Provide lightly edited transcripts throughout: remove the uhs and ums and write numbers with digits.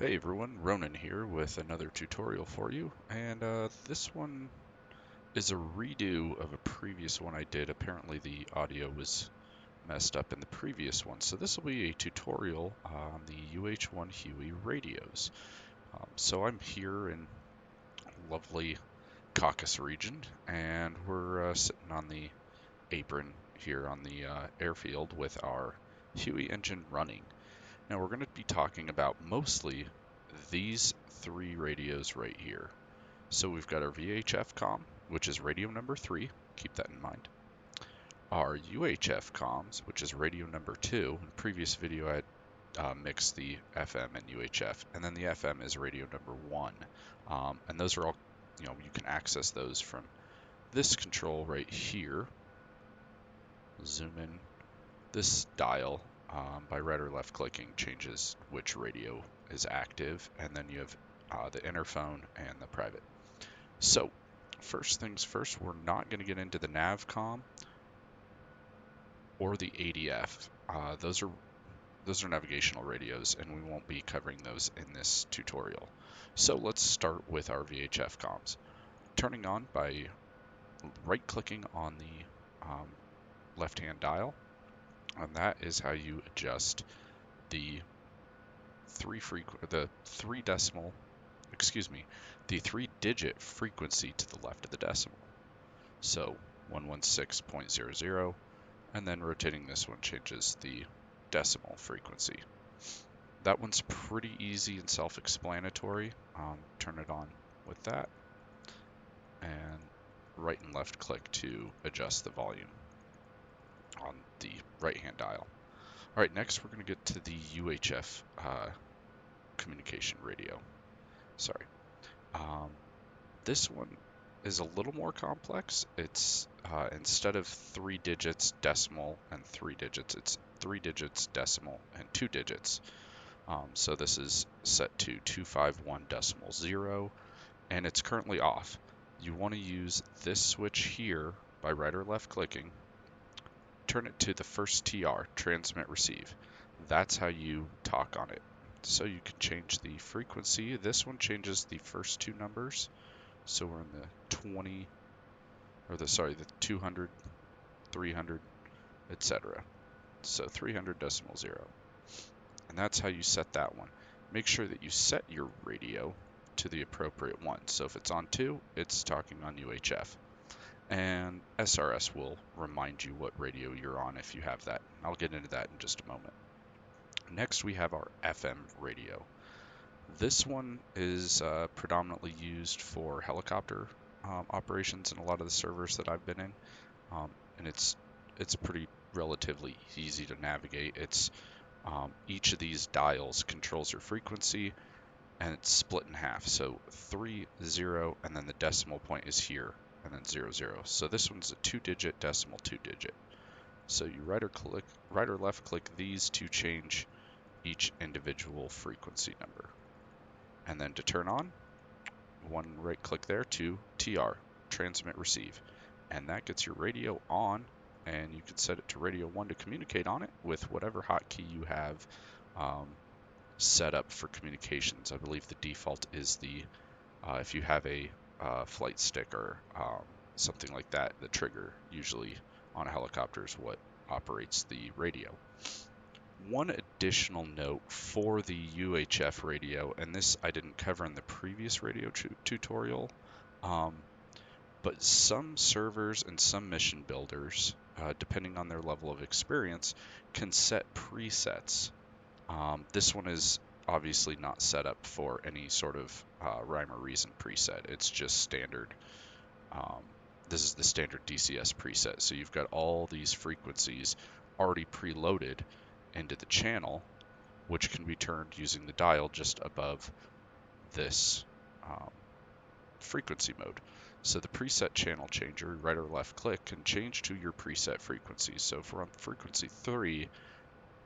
Hey everyone, Ronan here with another tutorial for you, and this one is a redo of a previous one I did. Apparently the audio was messed up in the previous one, so this will be a tutorial on the UH-1 Huey radios. So I'm here in lovely Caucasus region, and we're sitting on the apron here on the airfield with our Huey engine running. Now we're going to be talking about mostly these three radios right here. So we've got our Vhf Comm, which is radio number 3, keep that in mind. Our UHF Comms, which is radio number 2. In the previous video I had mixed the FM and UHF, and then the FM is radio number 1. And those are all, you can access those from this control right here. Zoom in. This dial by right or left clicking changes which radio is active, and then you have the interphone and the private. So first things first, we're not going to get into the NavCom or the ADF. Those are navigational radios, and we won't be covering those in this tutorial. So let's start with our VHF comms. Turning on by right-clicking on the left-hand dial, and that is how you adjust the the 3-digit frequency to the left of the decimal. So 116.00, and then rotating this one changes the decimal frequency. That one's pretty easy and self-explanatory. Turn it on with that, and right and left click to adjust the volume on the right-hand dial. All right, next we're going to get to the UHF communication radio. Sorry. This one is a little more complex. It's instead of 3 digits decimal and 3 digits, it's 3 digits decimal and 2 digits. So this is set to 251.0, and it's currently off. You want to use this switch here by right or left clicking. Turn it to the first TR, transmit receive. That's how you talk on it. So you can change the frequency. This one changes the first two numbers. So we're in the 20, or the 200, 300, etc. So 300.0. And that's how you set that one. Make sure that you set your radio to the appropriate one. So if it's on 2, it's talking on UHF. And SRS will remind you what radio you're on if you have that. I'll get into that in just a moment. Next, we have our FM radio. This one is predominantly used for helicopter operations in a lot of the servers that I've been in, and it's pretty relatively easy to navigate. It's each of these dials controls your frequency, and it's split in half. So 3, 0, and then the decimal point is here, and then 0, 0. So this one's a 2-digit decimal 2-digit. So you right or left click these to change each individual frequency number. And then to turn on, one right click there to TR, transmit receive. And that gets your radio on, and you can set it to radio 1 to communicate on it with whatever hotkey you have set up for communications. I believe the default is the, if you have a flight stick or something like that, the trigger usually on a helicopter is what operates the radio. One additional note for the UHF radio, and this I didn't cover in the previous radio tutorial, but some servers and some mission builders, depending on their level of experience, can set presets. This one is obviously not set up for any sort of rhyme or reason preset. It's just standard. This is the standard DCS preset. So you've got all these frequencies already preloaded into the channel, which can be turned using the dial just above this frequency mode. So the preset channel changer, right or left click, can change to your preset frequency. So if we're on frequency 3,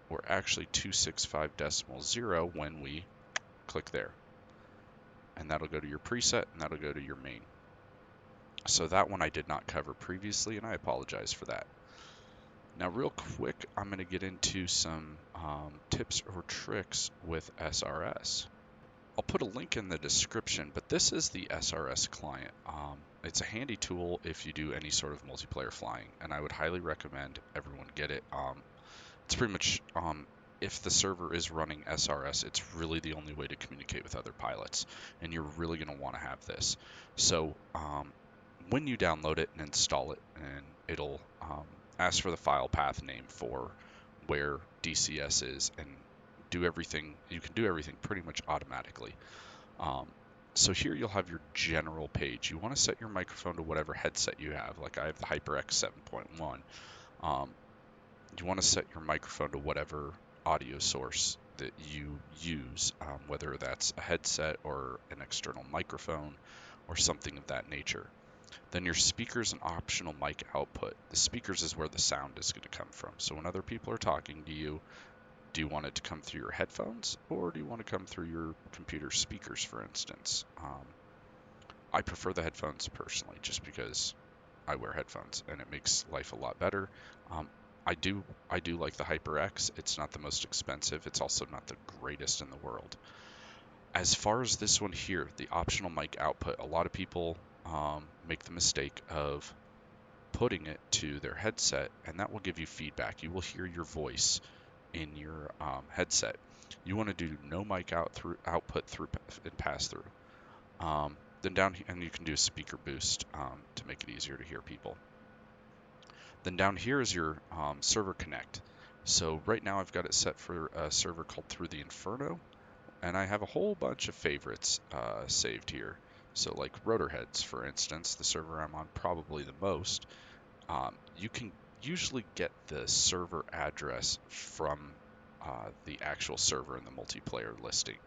we're actually 265.0 when we click there. And that'll go to your preset, and that'll go to your main. So that one I did not cover previously, and I apologize for that. Now real quick, I'm going to get into some tips or tricks with SRS. I'll put a link in the description, but this is the SRS client. It's a handy tool if you do any sort of multiplayer flying, and I would highly recommend everyone get it. It's pretty much, if the server is running SRS, it's really the only way to communicate with other pilots, and you're really going to want to have this. So when you download it and install it, and it'll ask for the file path name for where DCS is, and do everything. You can do everything pretty much automatically. So here you'll have your general page. You want to set your microphone to whatever headset you have. Like I have the HyperX 7.1. You want to set your microphone to whatever audio source that you use, whether that's a headset or an external microphone or something of that nature. Then your speakers and optional mic output. The speakers is where the sound is going to come from. So when other people are talking to you, do you want it to come through your headphones, or do you want to come through your computer speakers, for instance? I prefer the headphones personally, just because I wear headphones and it makes life a lot better. I do like the HyperX. It's not the most expensive. It's also not the greatest in the world. As far as this one here, the optional mic output, a lot of people make the mistake of putting it to their headset, and that will give you feedback. You will hear your voice in your headset. You want to do no mic output through and pass through. Then down here, and you can do a speaker boost to make it easier to hear people. Then down here is your server connect. So right now I've got it set for a server called Through the Inferno, and I have a whole bunch of favorites saved here. So like Rotorheads, for instance, the server I'm on probably the most. You can usually get the server address from the actual server in the multiplayer listing.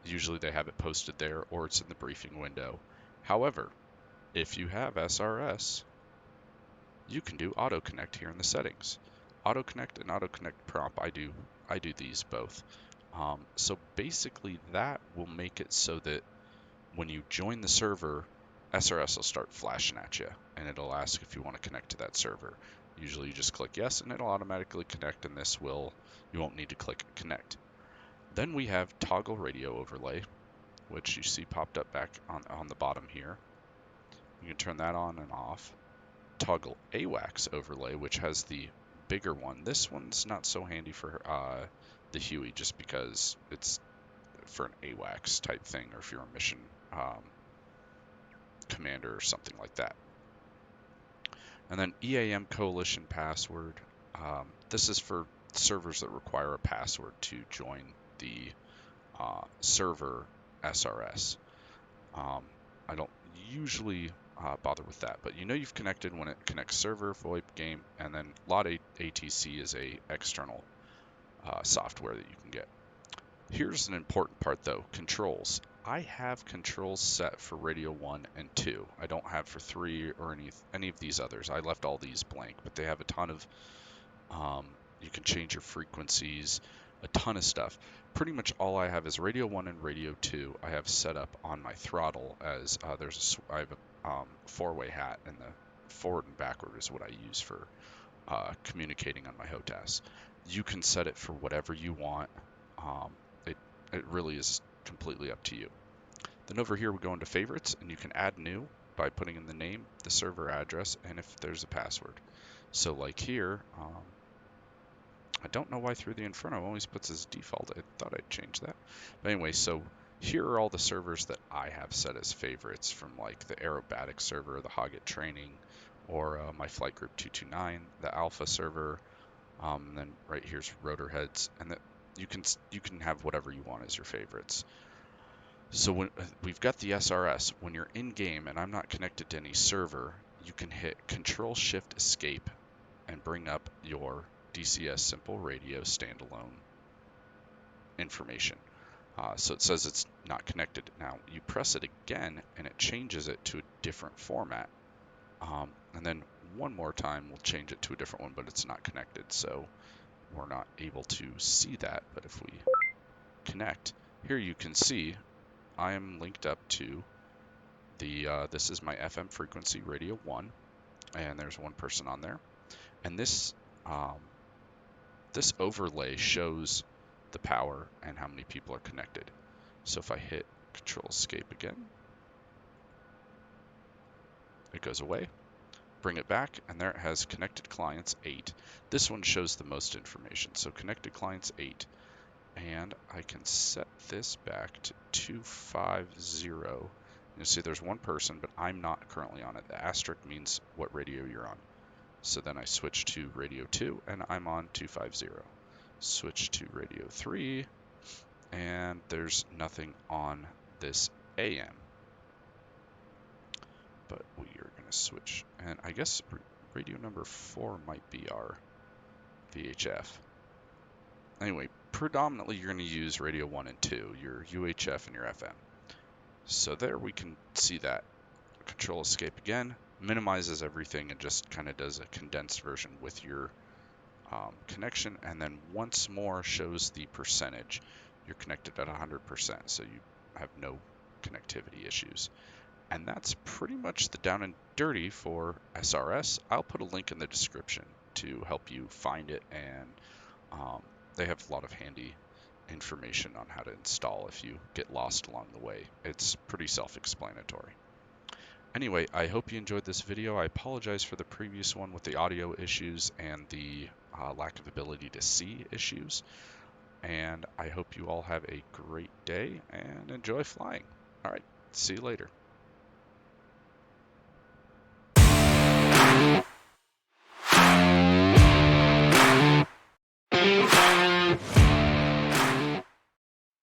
Usually they have it posted there, or it's in the briefing window. However, if you have SRS, you can do auto connect here in the settings. Auto connect and auto connect prompt, I do these both. So basically that will make it so that when you join the server, SRS will start flashing at you, and it'll ask if you want to connect to that server. Usually you just click yes, and it'll automatically connect, and you won't need to click connect. Then we have toggle radio overlay, which you see popped up back on the bottom here. You can turn that on and off. Toggle AWACS overlay, which has the bigger one. This one's not so handy for the Huey, just because it's for an AWACS type thing, or if you're a mission commander or something like that. And then EAM coalition password. This is for servers that require a password to join the server SRS. I don't usually bother with that, but you know you've connected when it connects server, VoIP, game, and then LOT ATC is a external software that you can get. Here's an important part though, controls. I have controls set for Radio 1 and 2. I don't have for 3 or any of these others. I left all these blank, but they have a ton of, you can change your frequencies, a ton of stuff. Pretty much all I have is Radio 1 and Radio 2. I have set up on my throttle as I have a four-way hat, and the forward and backward is what I use for communicating on my HOTAS. You can set it for whatever you want. It really is completely up to you. Then over here we go into favorites, and you can add new by putting in the name, the server address, and if there's a password. So like here, I don't know why Through the Inferno always puts as default. I thought I'd change that. But anyway, so here are all the servers that I have set as favorites, from like the aerobatic server, the Hoggett training, or my flight group 229, the alpha server. And then right here's Rotorheads, and you can have whatever you want as your favorites. So when we've got the SRS, when you're in game and I'm not connected to any server, you can hit Control Shift Escape and bring up your DCS simple radio standalone information. So it says it's not connected. Now you press it again and it changes it to a different format. And then one more time we'll change it to a different one, but it's not connected, so we're not able to see that. But if we connect, here you can see I am linked up to this is my FM frequency, Radio 1, and there's one person on there. And this overlay shows the power and how many people are connected. So if I hit Control Escape again, it goes away. Bring it back, and there it has connected clients 8. This one shows the most information. So connected clients 8. And I can set this back to 250. You'll see there's one person, but I'm not currently on it. The asterisk means what radio you're on. So then I switch to radio 2, and I'm on 250. Switch to radio 3, and there's nothing on this AM. But we are going to switch, and I guess radio number 4 might be our VHF. Anyway, predominantly you're going to use radio 1 and 2, your UHF and your FM. So there we can see that. Control Escape again, minimizes everything and just kind of does a condensed version with your connection, and then once more shows the percentage. You're connected at 100%, so you have no connectivity issues. And that's pretty much the down and dirty for SRS. I'll put a link in the description to help you find it, and they have a lot of handy information on how to install if you get lost along the way. It's pretty self-explanatory. Anyway, I hope you enjoyed this video. I apologize for the previous one with the audio issues and the lack of ability to see issues. And I hope you all have a great day and enjoy flying. All right, see you later.